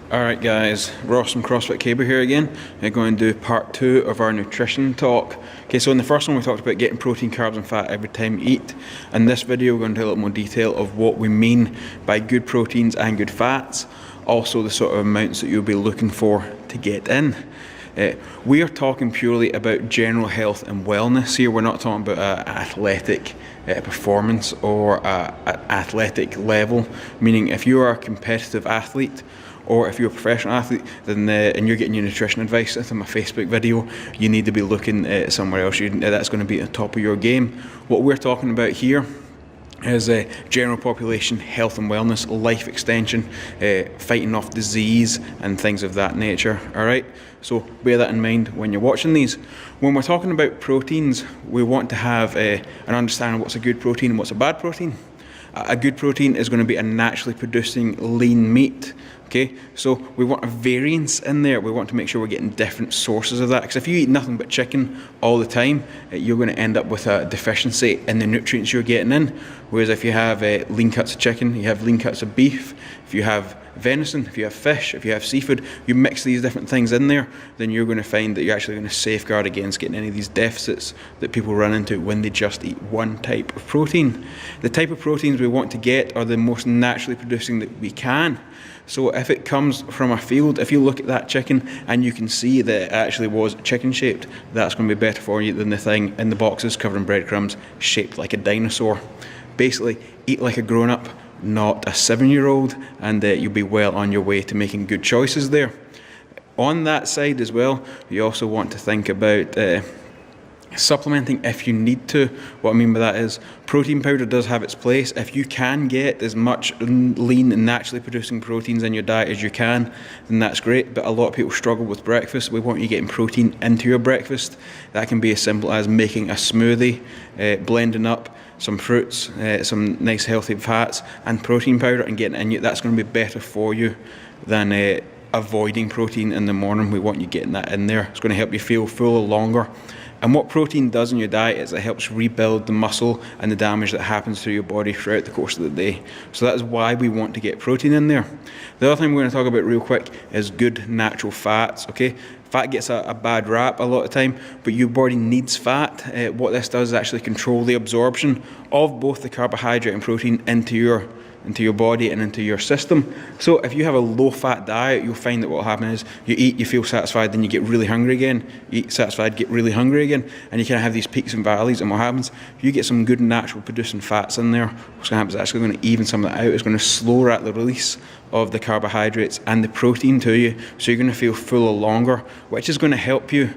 Alright guys, Ross from CrossFit Cable here again. We're going to do part 2 of our nutrition talk. Okay, so in the first one we talked about getting protein, carbs and fat every time you eat. In this video we're going to do a little more detail of what we mean by good proteins and good fats. Also the sort of amounts that you'll be looking for to get in. We are talking purely about general health and wellness here. We're not talking about athletic performance or athletic level. Meaning if you are a competitive athlete, or if you're a professional athlete, then and you're getting your nutrition advice from a Facebook video, you need to be looking somewhere else. That's going to be at the top of your game. What we're talking about here is general population health and wellness, life extension, fighting off disease and things of that nature. Alright, so bear that in mind when you're watching these. When we're talking about proteins, we want to have an understanding of what's a good protein and what's a bad protein. A good protein is going to be a naturally producing lean meat. Okay, so we want a variance in there. We want to make sure we're getting different sources of that, because if you eat nothing but chicken all the time, you're going to end up with a deficiency in the nutrients you're getting in. Whereas if you have lean cuts of chicken, you have lean cuts of beef, if you have venison, if you have fish, if you have seafood, you mix these different things in there, then you're going to find that you're actually going to safeguard against getting any of these deficits that people run into when they just eat one type of protein. The type of proteins we want to get are the most naturally producing that we can. So if it comes from a field, if you look at that chicken and you can see that it actually was chicken shaped, that's going to be better for you than the thing in the boxes covered in breadcrumbs shaped like a dinosaur. Basically, eat like a grown-up, not a 7-year-old, and you'll be well on your way to making good choices there. On that side as well, you also want to think about supplementing if you need to. What I mean by that is protein powder does have its place. If you can get as much lean and naturally producing proteins in your diet as you can, then that's great. But a lot of people struggle with breakfast. We want you getting protein into your breakfast. That can be as simple as making a smoothie, blending up some fruits, some nice healthy fats and protein powder and getting it in you. That's going to be better for you than avoiding protein in the morning. We want you getting that in there. It's going to help you feel fuller longer. And what protein does in your diet is it helps rebuild the muscle and the damage that happens through your body throughout the course of the day. So that is why we want to get protein in there. The other thing we're going to talk about real quick is good natural fats. Okay, fat gets a bad rap a lot of time, but your body needs fat. What this does is actually control the absorption of both the carbohydrate and protein into your body and into your system. So if you have a low-fat diet, you'll find that what will happen is you eat, you feel satisfied, then you get really hungry again. You eat satisfied, get really hungry again, and you kind of have these peaks and valleys. And what happens, if you get some good natural producing fats in there, what's going to happen is it's actually going to even some of that out. It's going to slow out the release of the carbohydrates and the protein to you, so you're going to feel fuller longer, which is going to help you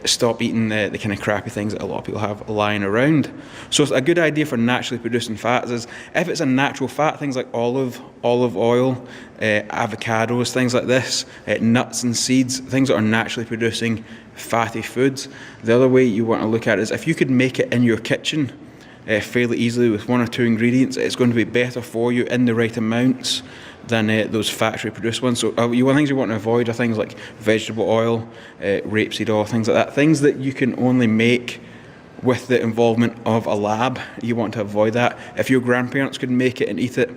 stop eating the kind of crappy things that a lot of people have lying around. So it's a good idea for naturally producing fats is if it's a natural fat, things like olive oil, avocados, things like this, nuts and seeds, things that are naturally producing fatty foods. The other way you want to look at it is if you could make it in your kitchen fairly easily with 1 or 2 ingredients, it's going to be better for you in the right amounts than those factory produced ones. So one of the things you want to avoid are things like vegetable oil, rapeseed oil, things like that. Things that you can only make with the involvement of a lab. You want to avoid that. If your grandparents could make it and eat it,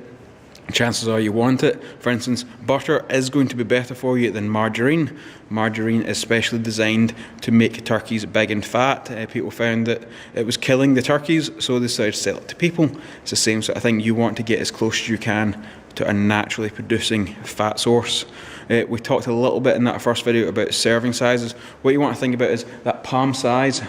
chances are you want it. For instance, butter is going to be better for you than margarine. Margarine is specially designed to make turkeys big and fat. People found that it was killing the turkeys, so they decided to sell it to people. It's the same sort of thing. You want to get as close as you can to a naturally producing fat source. We talked a little bit in that first video about serving sizes. What you want to think about is that palm size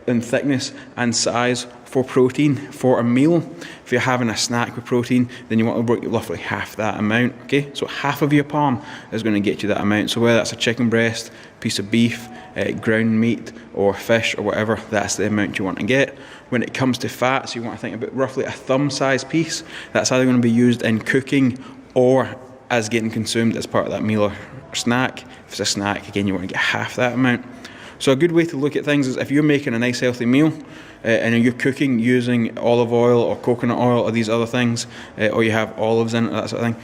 in thickness and size for protein for a meal. If you're having a snack with protein, then you want to work roughly half that amount. Okay, so half of your palm is going to get you that amount. So whether that's a chicken breast, piece of beef, ground meat or fish or whatever, that's the amount you want to get. When it comes to fats, you want to think about roughly a thumb-sized piece. That's either going to be used in cooking or as getting consumed as part of that meal or snack. If it's a snack, again, you want to get half that amount. So a good way to look at things is if you're making a nice healthy meal and you're cooking using olive oil or coconut oil or these other things, or you have olives in it, that sort of thing,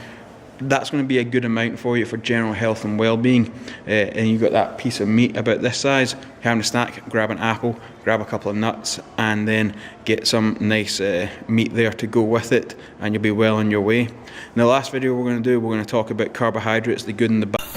that's going to be a good amount for you for general health and well-being. And you've got that piece of meat about this size. Having a snack, grab an apple, grab a couple of nuts, and then get some nice meat there to go with it, and you'll be well on your way. In the last video we're going to talk about carbohydrates, the good and the bad.